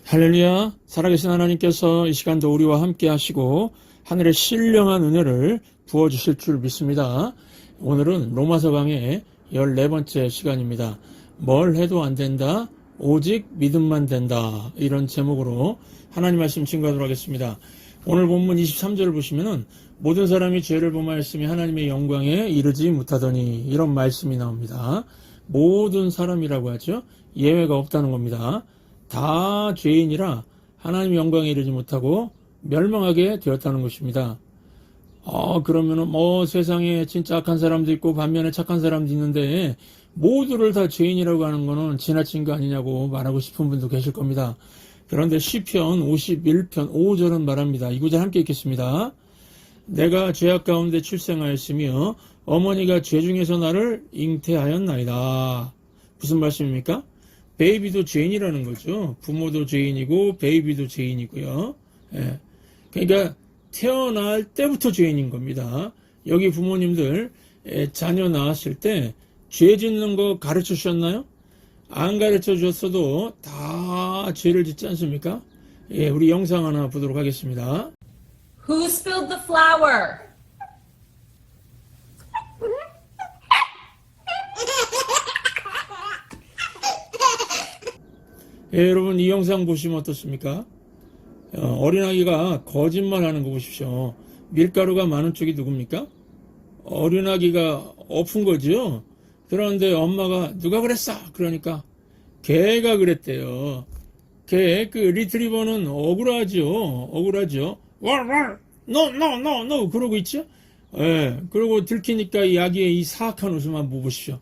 할렐루야, 살아계신 하나님께서 이 시간도 우리와 함께 하시고 하늘의 신령한 은혜를 부어주실 줄 믿습니다. 오늘은 로마서 강의 14번째 시간입니다. 뭘 해도 안 된다, 오직 믿음만 된다, 이런 제목으로 하나님 말씀 증거하도록 하겠습니다. 오늘 본문 23절을 보시면은 모든 사람이 죄를 범하였으며 하나님의 영광에 이르지 못하더니, 이런 말씀이 나옵니다. 모든 사람이라고 하죠. 예외가 없다는 겁니다. 다 죄인이라 하나님의 영광에 이르지 못하고 멸망하게 되었다는 것입니다. 그러면은 세상에 진짜 악한 사람도 있고 반면에 착한 사람도 있는데 모두를 다 죄인이라고 하는 거는 지나친 거 아니냐고 말하고 싶은 분도 계실 겁니다. 그런데 시편 51편 5절은 말합니다. 이 구절 함께 읽겠습니다. 내가 죄악 가운데 출생하였으며 어머니가 죄 중에서 나를 잉태하였나이다. 무슨 말씀입니까? 베이비도 죄인이라는 거죠. 부모도 죄인이고 베이비도 죄인이고요. 예. 그러니까 태어날 때부터 죄인인 겁니다. 여기 부모님들 자녀 낳았을 때 죄 짓는 거 가르쳐 주셨나요? 안 가르쳐 주셨어도 다 죄를 짓지 않습니까? 예, 우리 영상 하나 보도록 하겠습니다. Who spilled the flour? 예, 여러분 이 영상 보시면 어떻습니까? 어린아기가 거짓말하는 거 보십시오. 밀가루가 많은 쪽이 누굽니까? 어린아기가 엎은 거죠. 그런데 엄마가 누가 그랬어? 그러니까 개가 그랬대요. 그 리트리버는 억울하죠. No, 그러고 있죠. 예, 그리고 들키니까 이 아기의 이 사악한 웃음 한번 보십시오.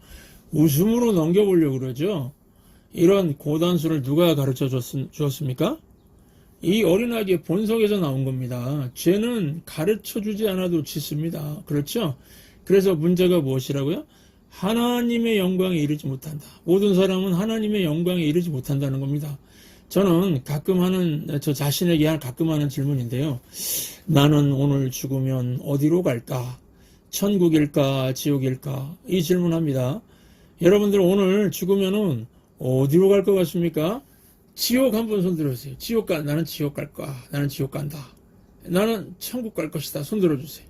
웃음으로 넘겨보려고 그러죠. 이런 고단수를 누가 가르쳐 주었습니까? 이 어린아기의 본성에서 나온 겁니다. 죄는 가르쳐 주지 않아도 짓습니다. 그렇죠? 그래서 문제가 무엇이라고요? 하나님의 영광에 이르지 못한다. 모든 사람은 하나님의 영광에 이르지 못한다는 겁니다. 저는 가끔 저 자신에게 가끔 하는 질문인데요. 나는 오늘 죽으면 어디로 갈까? 천국일까? 지옥일까? 이 질문합니다. 여러분들 오늘 죽으면은 어디로 갈 것 같습니까? 지옥 한번 손 들어주세요. 나는 지옥 갈 거야. 나는 지옥 간다. 나는 천국 갈 것이다. 손 들어주세요.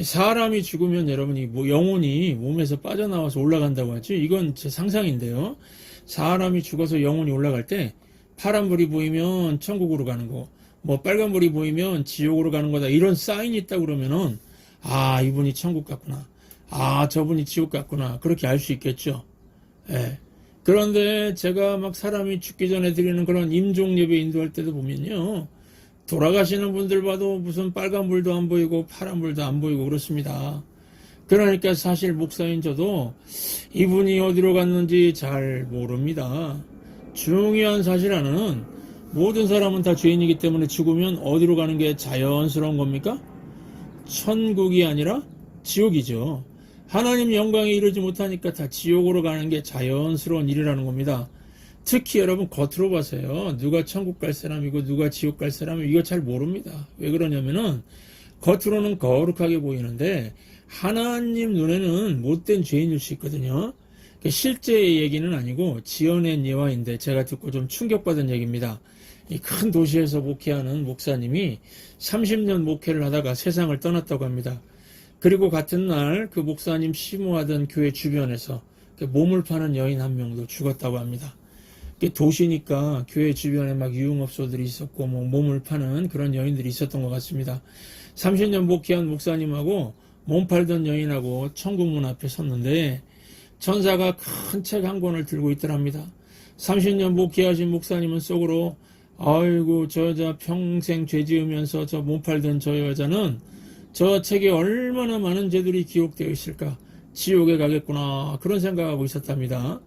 사람이 죽으면 여러분이 영혼이 몸에서 빠져나와서 올라간다고 하죠. 이건 제 상상인데요. 사람이 죽어서 영혼이 올라갈 때 파란불이 보이면 천국으로 가는 거, 빨간불이 보이면 지옥으로 가는 거다. 이런 사인이 있다 그러면은 이분이 천국 갔구나. 저분이 지옥 갔구나. 그렇게 알 수 있겠죠. 예. 그런데 제가 사람이 죽기 전에 드리는 그런 임종 예배 인도할 때도 보면요. 돌아가시는 분들 봐도 무슨 빨간불도 안 보이고 파란불도 안 보이고 그렇습니다. 그러니까 사실 목사인 저도 이분이 어디로 갔는지 잘 모릅니다. 중요한 사실 하나는 모든 사람은 다 죄인이기 때문에 죽으면 어디로 가는 게 자연스러운 겁니까? 천국이 아니라 지옥이죠. 하나님 영광에 이르지 못하니까 다 지옥으로 가는 게 자연스러운 일이라는 겁니다. 특히 여러분 겉으로 봐서요. 누가 천국 갈 사람이고 누가 지옥 갈 사람이고 이거 잘 모릅니다. 왜 그러냐면은 겉으로는 거룩하게 보이는데 하나님 눈에는 못된 죄인일 수 있거든요. 실제 얘기는 아니고 지어낸 예화인데 제가 듣고 좀 충격받은 얘기입니다. 이 큰 도시에서 목회하는 목사님이 30년 목회를 하다가 세상을 떠났다고 합니다. 그리고 같은 날 그 목사님 심호하던 교회 주변에서 몸을 파는 여인 한 명도 죽었다고 합니다. 도시니까 교회 주변에 유흥업소들이 있었고 몸을 파는 그런 여인들이 있었던 것 같습니다. 30년 목회한 목사님하고 몸 팔던 여인하고 천국문 앞에 섰는데 천사가 큰 책 한 권을 들고 있더랍니다. 30년 목회하신 목사님은 속으로 아이고 저 여자 평생 죄 지으면서 저 몸 팔던 저 여자는 저 책에 얼마나 많은 죄들이 기록되어 있을까? 지옥에 가겠구나. 그런 생각하고 있었답니다.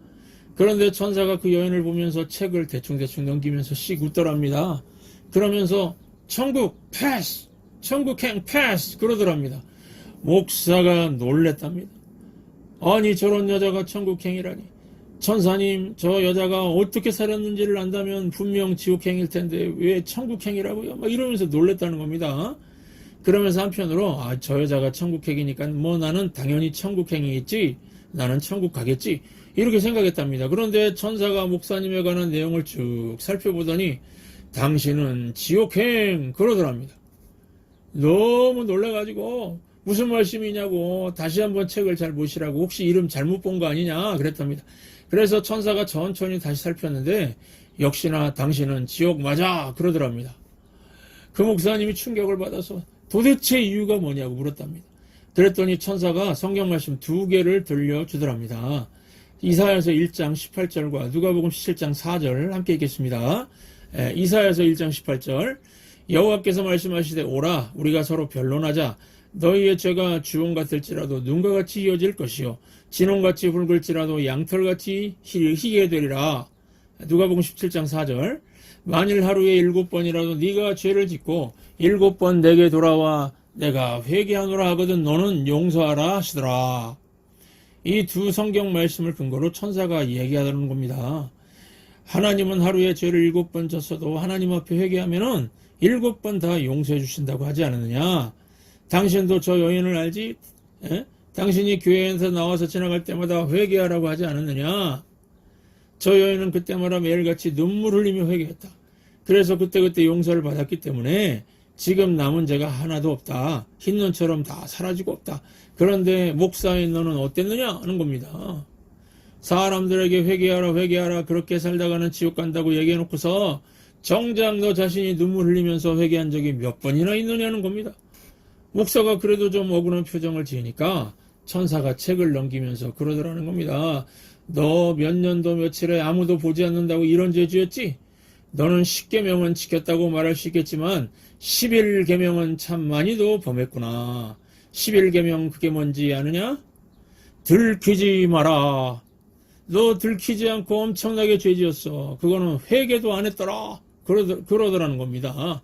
그런데 천사가 그 여인을 보면서 책을 대충 넘기면서 씩 웃더랍니다. 그러면서 천국 패스! 천국행 패스! 그러더랍니다. 목사가 놀랬답니다. 아니 저런 여자가 천국행이라니. 천사님 저 여자가 어떻게 살았는지를 안다면 분명 지옥행일 텐데 왜 천국행이라고요? 이러면서 놀랬다는 겁니다. 그러면서 한편으로 저 여자가 천국행이니까 나는 당연히 천국행이겠지. 나는 천국 가겠지. 이렇게 생각했답니다. 그런데 천사가 목사님에 관한 내용을 쭉 살펴보더니 당신은 지옥행 그러더랍니다. 너무 놀라가지고 무슨 말씀이냐고 다시 한번 책을 잘 보시라고 혹시 이름 잘못 본 거 아니냐 그랬답니다. 그래서 천사가 천천히 다시 살폈는데 역시나 당신은 지옥 맞아 그러더랍니다. 그 목사님이 충격을 받아서 도대체 이유가 뭐냐고 물었답니다. 그랬더니 천사가 성경 말씀 2개를 들려주더랍니다. 이사야서 1장 18절과 누가복음 17장 4절 함께 읽겠습니다. 이사야서 1장 18절 여호와께서 말씀하시되 오라 우리가 서로 변론하자 너희의 죄가 주홍 같을지라도 눈과 같이 이어질 것이요 진홍같이 붉을지라도 양털같이 희게 되리라. 누가복음 17장 4절 만일 하루에 7번이라도 네가 죄를 짓고 7번 내게 돌아와 내가 회개하노라 하거든 너는 용서하라 하시더라. 이 두 성경 말씀을 근거로 천사가 얘기하는 겁니다. 하나님은 하루에 죄를 7번 졌어도 하나님 앞에 회개하면은 7번 다 용서해 주신다고 하지 않았느냐? 당신도 저 여인을 알지? 에? 당신이 교회에서 나와서 지나갈 때마다 회개하라고 하지 않았느냐? 저 여인은 그때마다 매일같이 눈물 흘리며 회개했다. 그래서 그때그때 용서를 받았기 때문에 지금 남은 죄가 하나도 없다. 흰눈처럼 다 사라지고 없다. 그런데 목사인 너는 어땠느냐 하는 겁니다. 사람들에게 회개하라 그렇게 살다가는 지옥 간다고 얘기해놓고서 정작 너 자신이 눈물 흘리면서 회개한 적이 몇 번이나 있느냐는 겁니다. 목사가 그래도 좀 억울한 표정을 지으니까 천사가 책을 넘기면서 그러더라는 겁니다. 너 몇 년도 며칠에 아무도 보지 않는다고 이런 죄 지었지? 너는 10계명은 지켰다고 말할 수 있겠지만 11계명은 참 많이도 범했구나. 11계명 그게 뭔지 아느냐? 들키지 마라. 너 들키지 않고 엄청나게 죄 지었어. 그거는 회개도 안 했더라. 그러더라는 겁니다.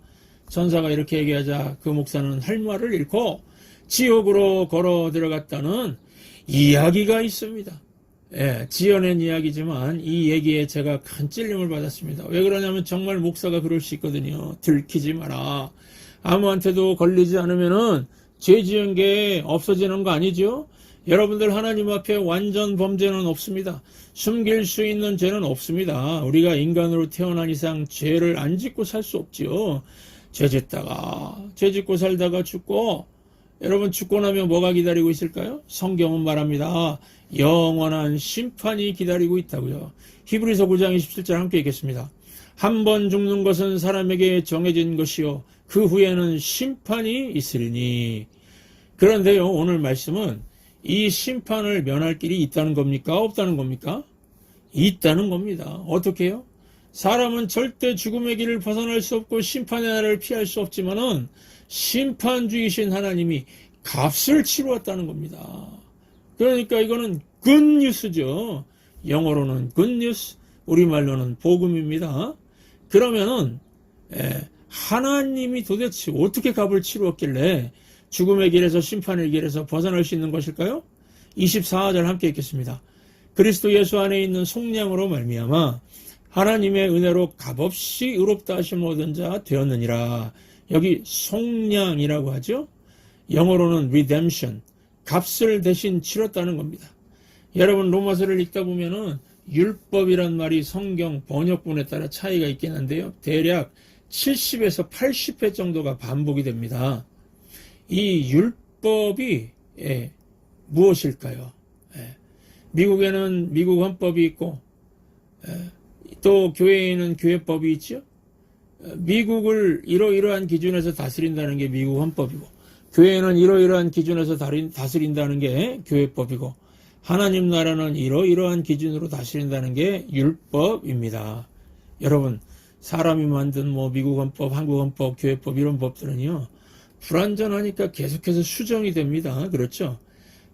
천사가 이렇게 얘기하자 그 목사는 할 말을 잃고 지옥으로 걸어 들어갔다는 이야기가 있습니다. 예, 지어낸 이야기지만 이 얘기에 제가 큰 찔림을 받았습니다. 왜 그러냐면 정말 목사가 그럴 수 있거든요. 들키지 마라. 아무한테도 걸리지 않으면은 죄 지은 게 없어지는 거 아니죠? 여러분들 하나님 앞에 완전 범죄는 없습니다. 숨길 수 있는 죄는 없습니다. 우리가 인간으로 태어난 이상 죄를 안 짓고 살 수 없지요. 죄 짓고 살다가 죽고 여러분 죽고 나면 뭐가 기다리고 있을까요? 성경은 말합니다. 영원한 심판이 기다리고 있다고요. 히브리서 9장 27절 함께 읽겠습니다. 한 번 죽는 것은 사람에게 정해진 것이요 그 후에는 심판이 있으리니. 그런데요 오늘 말씀은 이 심판을 면할 길이 있다는 겁니까? 없다는 겁니까? 있다는 겁니다. 어떻게 해요? 사람은 절대 죽음의 길을 벗어날 수 없고 심판의 날을 피할 수 없지만은 심판주이신 하나님이 값을 치루었다는 겁니다. 그러니까 이거는 굿뉴스죠. 영어로는 굿뉴스, 우리말로는 복음입니다. 그러면은 하나님이 도대체 어떻게 값을 치루었길래 죽음의 길에서 심판의 길에서 벗어날 수 있는 것일까요? 24절 함께 읽겠습니다. 그리스도 예수 안에 있는 속량으로 말미암아 하나님의 은혜로 값없이 의롭다 하심을 얻은 자 되었느니라. 여기 속량이라고 하죠. 영어로는 redemption, 값을 대신 치렀다는 겁니다. 여러분 로마서를 읽다 보면은 율법이란 말이 성경 번역본에 따라 차이가 있긴 한데요. 대략 70에서 80회 정도가 반복이 됩니다. 이 율법이 무엇일까요? 미국에는 미국 헌법이 있고 또 교회에는 교회법이 있죠. 미국을 이러이러한 기준에서 다스린다는 게 미국 헌법이고 교회는 이러이러한 기준에서 다스린다는 게 교회법이고 하나님 나라는 이러이러한 기준으로 다스린다는 게 율법입니다. 여러분 사람이 만든 뭐 미국 헌법, 한국 헌법, 교회법 이런 법들은요 불완전하니까 계속해서 수정이 됩니다. 그렇죠?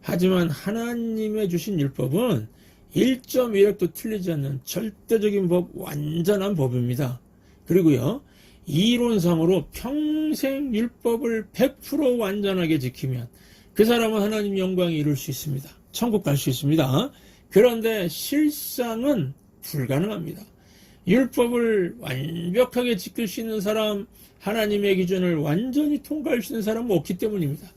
하지만 하나님의 주신 율법은 1.1획도 틀리지 않는 절대적인 법, 완전한 법입니다. 그리고요 이론상으로 평생 율법을 100% 완전하게 지키면 그 사람은 하나님 영광에 이룰 수 있습니다. 천국 갈 수 있습니다. 그런데 실상은 불가능합니다. 율법을 완벽하게 지킬 수 있는 사람, 하나님의 기준을 완전히 통과할 수 있는 사람은 없기 때문입니다.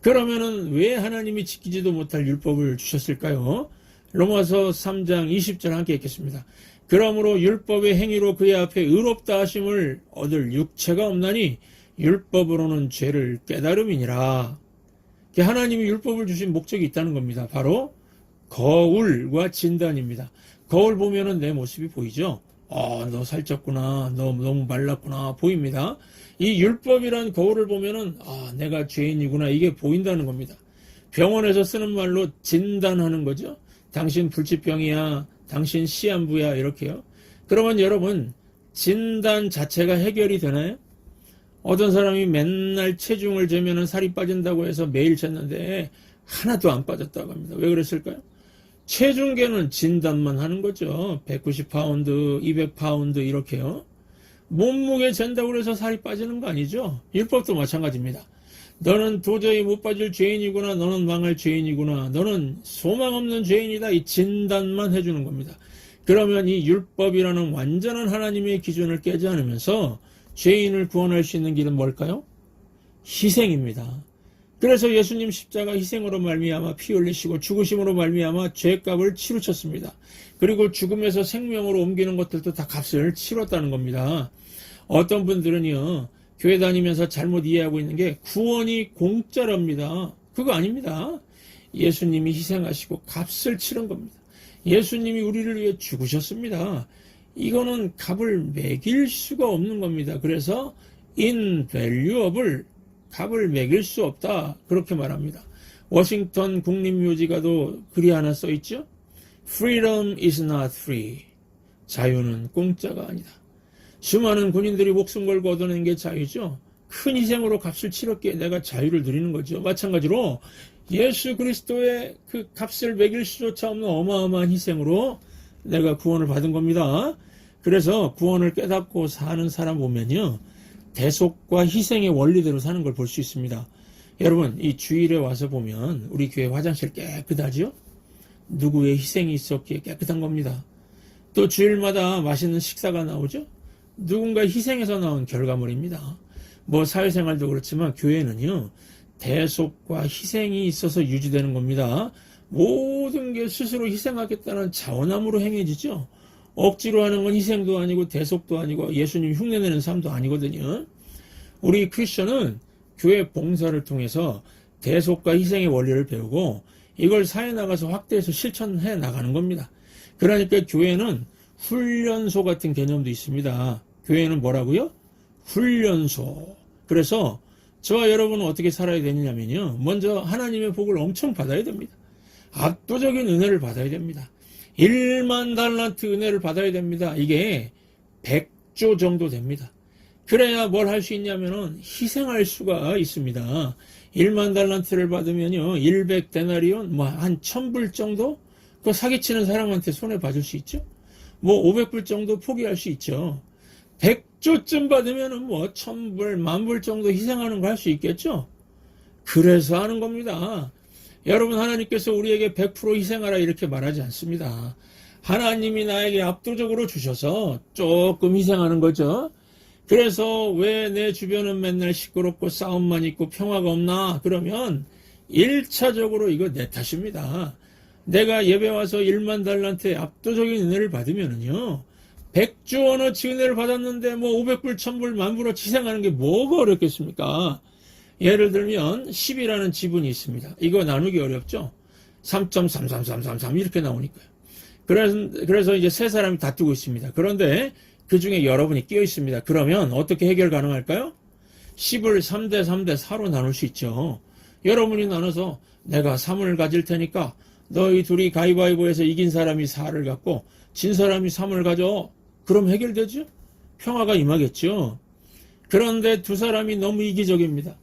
그러면은 왜 하나님이 지키지도 못할 율법을 주셨을까요? 로마서 3장 20절 함께 읽겠습니다. 그러므로 율법의 행위로 그의 앞에 의롭다 하심을 얻을 육체가 없나니 율법으로는 죄를 깨달음이니라. 하나님이 율법을 주신 목적이 있다는 겁니다. 바로 거울과 진단입니다. 거울 보면은 내 모습이 보이죠? 너 살쪘구나. 너 너무 말랐구나. 보입니다. 이 율법이란 거울을 보면은 내가 죄인이구나. 이게 보인다는 겁니다. 병원에서 쓰는 말로 진단하는 거죠. 당신 불치병이야. 당신 시한부야. 이렇게요. 그러면 여러분, 진단 자체가 해결이 되나요? 어떤 사람이 맨날 체중을 재면은 살이 빠진다고 해서 매일 쟀는데 하나도 안 빠졌다고 합니다. 왜 그랬을까요? 체중계는 진단만 하는 거죠. 190파운드, 200파운드 이렇게요. 몸무게 잰다고 해서 살이 빠지는 거 아니죠? 율법도 마찬가지입니다. 너는 도저히 못 빠질 죄인이구나. 너는 망할 죄인이구나. 너는 소망 없는 죄인이다. 이 진단만 해주는 겁니다. 그러면 이 율법이라는 완전한 하나님의 기준을 깨지 않으면서 죄인을 구원할 수 있는 길은 뭘까요? 희생입니다. 그래서 예수님 십자가 희생으로 말미암아 피 흘리시고 죽으심으로 말미암아 죄값을 치루쳤습니다. 그리고 죽음에서 생명으로 옮기는 것들도 다 값을 치렀다는 겁니다. 어떤 분들은요, 교회 다니면서 잘못 이해하고 있는 게 구원이 공짜랍니다. 그거 아닙니다. 예수님이 희생하시고 값을 치른 겁니다. 예수님이 우리를 위해 죽으셨습니다. 이거는 값을 매길 수가 없는 겁니다. 그래서 invaluable, 값을 매길 수 없다. 그렇게 말합니다. 워싱턴 국립묘지가도 글이 하나 써있죠. Freedom is not free. 자유는 공짜가 아니다. 수많은 군인들이 목숨 걸고 얻어낸 게 자유죠. 큰 희생으로 값을 치렀기에 내가 자유를 누리는 거죠. 마찬가지로 예수 그리스도의 그 값을 매길 수조차 없는 어마어마한 희생으로 내가 구원을 받은 겁니다. 그래서 구원을 깨닫고 사는 사람 보면요, 대속과 희생의 원리대로 사는 걸 볼 수 있습니다. 여러분, 이 주일에 와서 보면 우리 교회 화장실 깨끗하죠? 누구의 희생이 있었기에 깨끗한 겁니다. 또 주일마다 맛있는 식사가 나오죠? 누군가 희생해서 나온 결과물입니다. 뭐 사회생활도 그렇지만 교회는요, 대속과 희생이 있어서 유지되는 겁니다. 모든 게 스스로 희생하겠다는 자원함으로 행해지죠. 억지로 하는 건 희생도 아니고 대속도 아니고 예수님 흉내내는 삶도 아니거든요. 우리 크리스천은 교회 봉사를 통해서 대속과 희생의 원리를 배우고 이걸 사회 나가서 확대해서 실천해 나가는 겁니다. 그러니까 교회는 훈련소 같은 개념도 있습니다. 교회는 뭐라고요? 훈련소. 그래서 저와 여러분은 어떻게 살아야 되느냐면요, 먼저 하나님의 복을 엄청 받아야 됩니다. 압도적인 은혜를 받아야 됩니다. 1만 달란트 은혜를 받아야 됩니다. 이게 100조 정도 됩니다. 그래야 뭘 할 수 있냐면은 희생할 수가 있습니다. 1만 달란트를 받으면요, 100데나리온, 한 1000불 정도? 그거 사기치는 사람한테 손해 봐줄 수 있죠? 500불 정도 포기할 수 있죠. 100조쯤 받으면은 1000불, 10,000불 정도 희생하는 거 할 수 있겠죠? 그래서 하는 겁니다. 여러분, 하나님께서 우리에게 100% 희생하라 이렇게 말하지 않습니다. 하나님이 나에게 압도적으로 주셔서 조금 희생하는 거죠. 그래서 왜 내 주변은 맨날 시끄럽고 싸움만 있고 평화가 없나? 그러면 1차적으로 이거 내 탓입니다. 내가 예배 와서 1만 달란트의 압도적인 은혜를 받으면은요, 100조 원어치 은혜를 받았는데 500불, 1000불, 10,000불어치 희생하는 게 뭐가 어렵겠습니까? 예를 들면 10이라는 지분이 있습니다. 이거 나누기 어렵죠? 3.33333 이렇게 나오니까요. 그래서 이제 세 사람이 다투고 있습니다. 그런데 그 중에 여러분이 끼어 있습니다. 그러면 어떻게 해결 가능할까요? 10을 3대 3대 4로 나눌 수 있죠. 여러분이 나눠서 내가 3을 가질 테니까 너희 둘이 가위바위보에서 이긴 사람이 4를 갖고 진 사람이 3을 가져. 그럼 해결되죠? 평화가 임하겠죠. 그런데 두 사람이 너무 이기적입니다.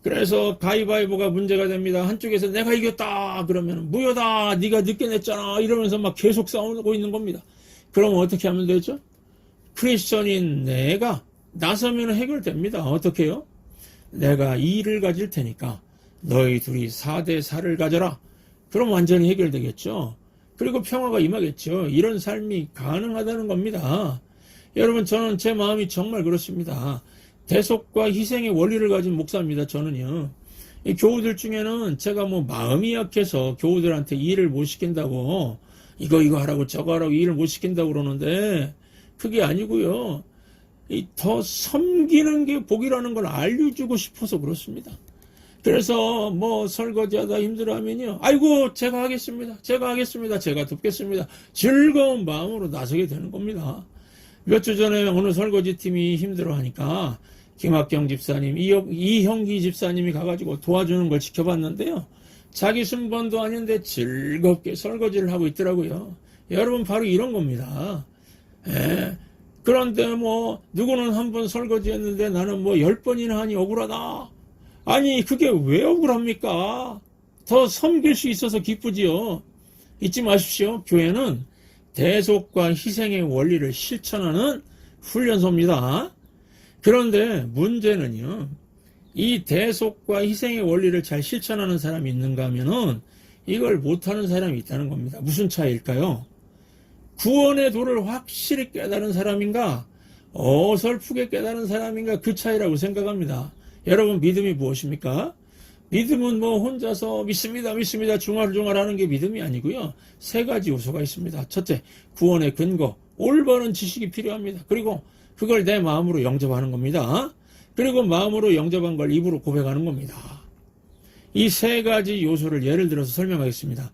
그래서 가위바위보가 문제가 됩니다. 한쪽에서 내가 이겼다 그러면 무효다, 네가 늦게 냈잖아 이러면서 막 계속 싸우고 있는 겁니다. 그럼 어떻게 하면 되죠? 크리스천인 내가 나서면 해결됩니다. 어떻게 해요? 내가 2를 가질 테니까 너희 둘이 4대 4를 가져라. 그럼 완전히 해결되겠죠. 그리고 평화가 임하겠죠. 이런 삶이 가능하다는 겁니다. 여러분, 저는 제 마음이 정말 그렇습니다. 대속과 희생의 원리를 가진 목사입니다. 저는요. 이 교우들 중에는 제가 마음이 약해서 교우들한테 일을 못 시킨다고 이거 하라고 저거 하라고 일을 못 시킨다고 그러는데 그게 아니고요. 더 섬기는 게 복이라는 걸 알려주고 싶어서 그렇습니다. 그래서 뭐 설거지하다 힘들어하면요. 아이고 제가 하겠습니다. 제가 돕겠습니다. 즐거운 마음으로 나서게 되는 겁니다. 몇 주 전에 어느 설거지팀이 힘들어하니까 김학경 집사님, 이형기 집사님이 가가지고 도와주는 걸 지켜봤는데요. 자기 순번도 아닌데 즐겁게 설거지를 하고 있더라고요. 여러분 바로 이런 겁니다. 예. 그런데 뭐 누구는 한 번 설거지했는데 나는 뭐 10번이나 하니 억울하다. 아니 그게 왜 억울합니까? 더 섬길 수 있어서 기쁘지요. 잊지 마십시오. 교회는 대속과 희생의 원리를 실천하는 훈련소입니다. 그런데 문제는요. 이 대속과 희생의 원리를 잘 실천하는 사람이 있는가 하면은 이걸 못하는 사람이 있다는 겁니다. 무슨 차이일까요? 구원의 도를 확실히 깨달은 사람인가 어설프게 깨달은 사람인가 그 차이라고 생각합니다. 여러분 믿음이 무엇입니까? 믿음은 뭐 혼자서 믿습니다 중얼중얼 하는 게 믿음이 아니고요. 세 가지 요소가 있습니다. 첫째, 구원의 근거, 올바른 지식이 필요합니다. 그리고 그걸 내 마음으로 영접하는 겁니다. 그리고 마음으로 영접한 걸 입으로 고백하는 겁니다. 이 세 가지 요소를 예를 들어서 설명하겠습니다.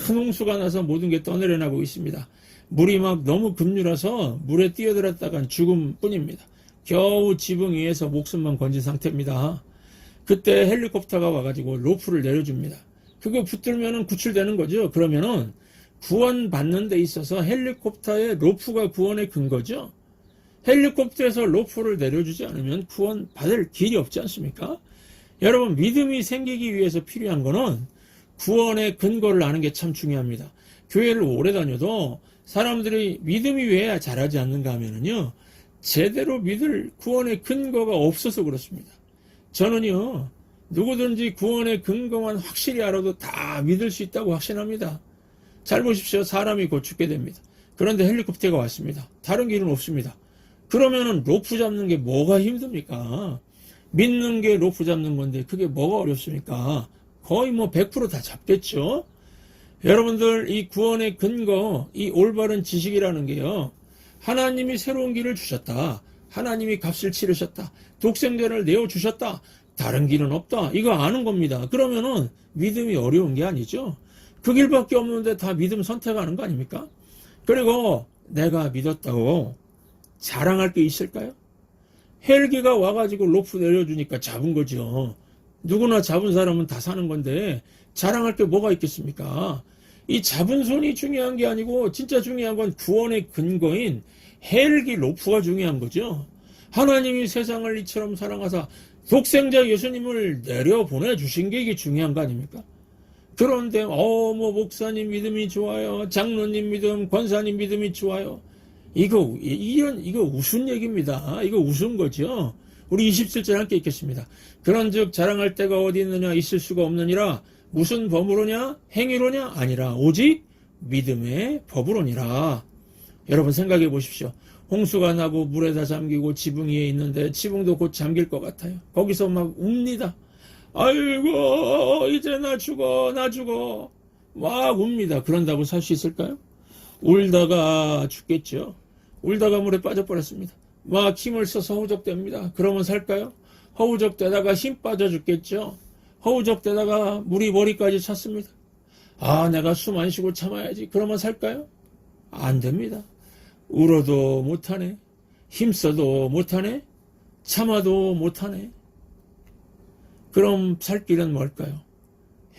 큰 홍수가 나서 모든 게 떠내려나고 있습니다. 물이 막 너무 급류라서 물에 뛰어들었다간 죽음 뿐입니다. 겨우 지붕 위에서 목숨만 건진 상태입니다. 그때 헬리콥터가 와가지고 로프를 내려줍니다. 그거 붙들면은 구출되는 거죠. 그러면은 구원받는 데 있어서 헬리콥터의 로프가 구원의 근거죠. 헬리콥터에서 로프를 내려주지 않으면 구원받을 길이 없지 않습니까? 여러분 믿음이 생기기 위해서 필요한 거는 구원의 근거를 아는 게 참 중요합니다. 교회를 오래 다녀도 사람들이 믿음이 왜 잘하지 않는가 하면은요. 제대로 믿을 구원의 근거가 없어서 그렇습니다. 저는요. 누구든지 구원의 근거만 확실히 알아도 다 믿을 수 있다고 확신합니다. 잘 보십시오. 사람이 곧 죽게 됩니다. 그런데 헬리콥터가 왔습니다. 다른 길은 없습니다. 그러면은 로프 잡는 게 뭐가 힘듭니까? 믿는 게 로프 잡는 건데 그게 뭐가 어렵습니까? 거의 뭐 100% 다 잡겠죠? 여러분들 이 구원의 근거, 이 올바른 지식이라는 게요. 하나님이 새로운 길을 주셨다. 하나님이 값을 치르셨다. 독생자를 내어주셨다. 다른 길은 없다. 이거 아는 겁니다. 그러면은 믿음이 어려운 게 아니죠. 그 길밖에 없는데 다 믿음 선택하는 거 아닙니까? 그리고 내가 믿었다고 자랑할 게 있을까요? 헬기가 와가지고 로프 내려주니까 잡은 거죠. 누구나 잡은 사람은 다 사는 건데 자랑할 게 뭐가 있겠습니까? 이 잡은 손이 중요한 게 아니고 진짜 중요한 건 구원의 근거인 헬기 로프가 중요한 거죠. 하나님이 세상을 이처럼 사랑하사 독생자 예수님을 내려보내주신 게 이게 중요한 거 아닙니까? 그런데 뭐 목사님 믿음이 좋아요. 장로님 믿음, 권사님 믿음이 좋아요. 이거 우스운 얘기입니다. 이거 우스운 거죠. 우리 27절 함께 읽겠습니다. 그런즉 자랑할 데가 어디 있느냐 있을 수가 없느니라. 무슨 법으로냐 행위로냐 아니라 오직 믿음의 법으로니라. 여러분 생각해 보십시오. 홍수가 나고 물에다 잠기고 지붕 위에 있는데 지붕도 곧 잠길 것 같아요. 거기서 막 웁니다. 아이고 이제 나 죽어 막 웁니다. 그런다고 살 수 있을까요? 울다가 죽겠죠. 울다가 물에 빠져버렸습니다. 막 힘을 써서 허우적댑니다. 그러면 살까요? 허우적대다가 힘 빠져 죽겠죠. 허우적대다가 물이 머리까지 찼습니다. 내가 숨 안 쉬고 참아야지. 그러면 살까요? 안 됩니다. 울어도 못하네. 힘써도 못하네. 참아도 못하네. 그럼 살 길은 뭘까요?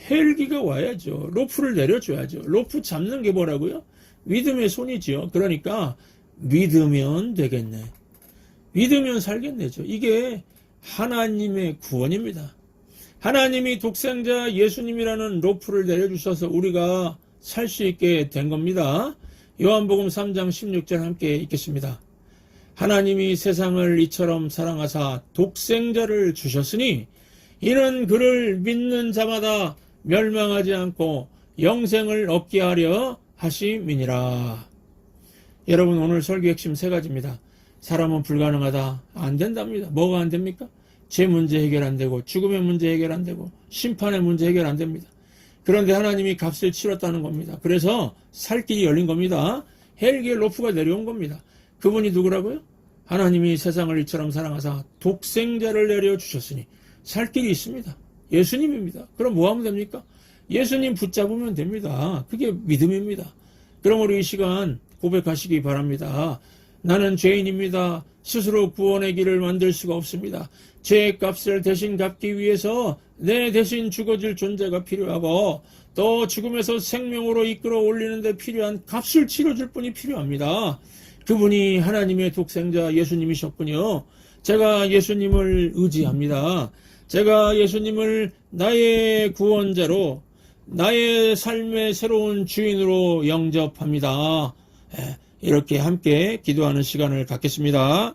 헬기가 와야죠. 로프를 내려줘야죠. 로프 잡는 게 뭐라고요? 믿음의 손이지요. 그러니까 믿으면 되겠네. 믿으면 살겠네죠. 이게 하나님의 구원입니다. 하나님이 독생자 예수님이라는 로프를 내려주셔서 우리가 살 수 있게 된 겁니다. 요한복음 3장 16절 함께 읽겠습니다. 하나님이 세상을 이처럼 사랑하사 독생자를 주셨으니 이는 그를 믿는 자마다 멸망하지 않고 영생을 얻게 하려 하심이니라. 여러분 오늘 설교 핵심 세 가지입니다. 사람은 불가능하다. 안 된답니다. 뭐가 안 됩니까? 죄 문제 해결 안 되고 죽음의 문제 해결 안 되고 심판의 문제 해결 안 됩니다. 그런데 하나님이 값을 치렀다는 겁니다. 그래서 살 길이 열린 겁니다. 헬기의 로프가 내려온 겁니다. 그분이 누구라고요? 하나님이 세상을 이처럼 사랑하사 독생자를 내려주셨으니 살 길이 있습니다. 예수님입니다. 그럼 뭐 하면 됩니까? 예수님 붙잡으면 됩니다. 그게 믿음입니다. 그럼 우리 이 시간 고백하시기 바랍니다. 나는 죄인입니다. 스스로 구원의 길을 만들 수가 없습니다. 죄의 값을 대신 갚기 위해서 내 대신 죽어질 존재가 필요하고 또 죽음에서 생명으로 이끌어 올리는 데 필요한 값을 치러줄 분이 필요합니다. 그분이 하나님의 독생자 예수님이셨군요. 제가 예수님을 의지합니다. 제가 예수님을 나의 구원자로 나의 삶의 새로운 주인으로 영접합니다. 이렇게 함께 기도하는 시간을 갖겠습니다.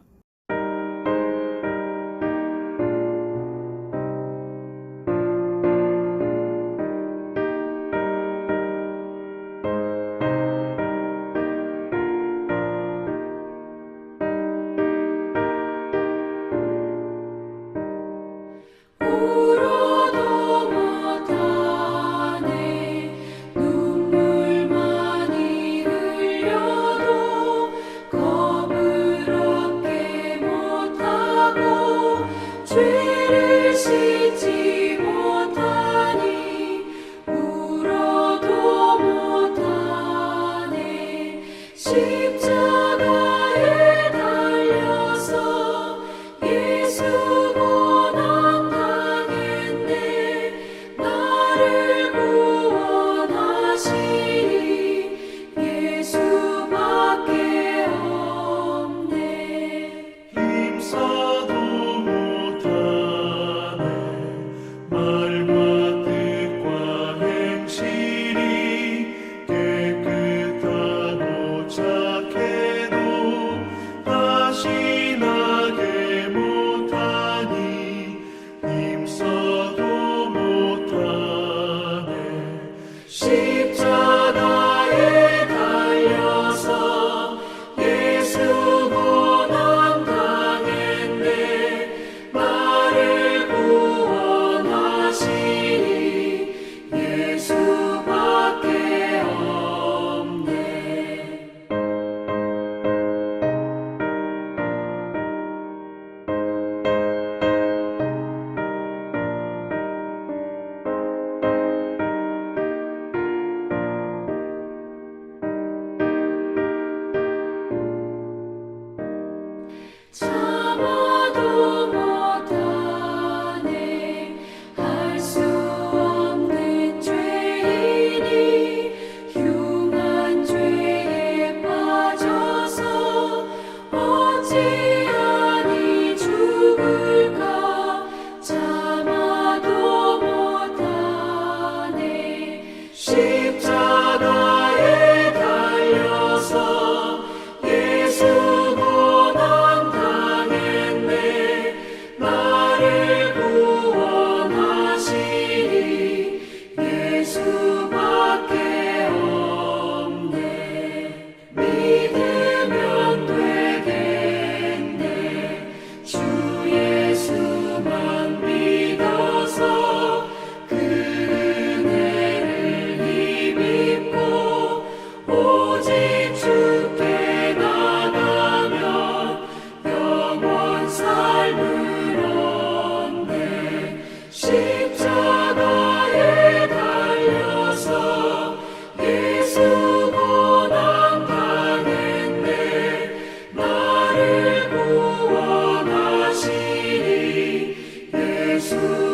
울어도 못하네 눈물 많이 흘려도 겁을 얻게 못하고 죄를 씻지 못하니 울어도 못하네 십자가에 달려서 예수 고난 당했네 나를 구원하시니 예수밖에 없네 힘써도 못하네 말과 뜻과 행실이 깨끗하고 착해도 다시 나게 못하니 힘써도 못하네 십자가에 달려서 예수 고난 당했네 나를 구원하시니 예수밖에 없네 참아도 못하네 할 수 없는 죄인이 흉한 죄에 빠져서 어찌하니 죽을까 참아도 못하네 십자가에 달려서 예수 고난 당했네 나를 구원하시니 예수밖에 없네 믿으면 되겠네 주 예수만 믿어서 그 은혜를 힘입고 오직 주께 나가면 영원 삶을 얻네 십자가에 달려서 예수 고난 당했네 나를 구원하시니 예수